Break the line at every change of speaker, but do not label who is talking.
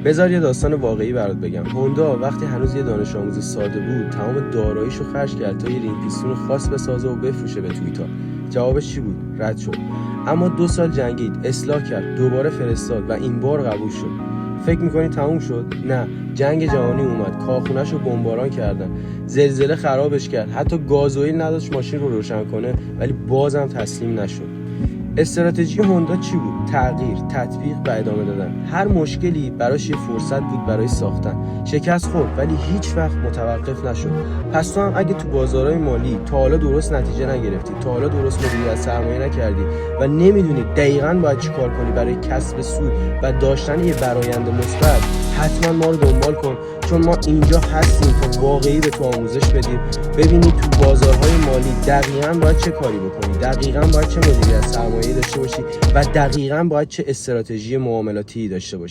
بذار یه داستان واقعی برات بگم. هوندا وقتی هنوز یه دانش آموز ساده بود، تمام داراییشو خرج کرد تا یه رینگ پیستون خاص بسازه و بفروشه به تویوتا. جوابش چی بود؟ رد شد. اما 2 سال جنگید، اصلاح کرد، دوباره فرستاد و این بار قبول شد. فکر میکنی تموم شد؟ نه، جنگ جهانی اومد، کارخونه‌شو بمباران کردن، زلزله خرابش کرد، حتی گازوئیل نداشت ماشین رو روشن کنه، ولی بازم تسلیم نشد. استراتژی هوندا چی بود؟ تغییر، تطبیق و ادامه دادن. هر مشکلی براش یه فرصت بود برای ساختن. شکست خورد ولی هیچ وقت متوقف نشد. پس تو هم اگه تو بازارهای مالی تا حالا درست نتیجه نگرفتی، تا حالا درست مدیریت سرمایه نکردی و نمیدونی دقیقاً باید چی کار کنی برای کسب سود و داشتن یه برآیند مثبت، حتما ما رو دنبال کن، چون ما اینجا هستیم تا واقعی به تو آموزش بدیم، ببینی تو بازارهای مالی دقیقاً باید چه کاری بکنی، دقیقاً باید چه مدیریت سرمایه‌ای داشته باشی و دقیقاً باید چه استراتژی معاملاتی داشته باشی.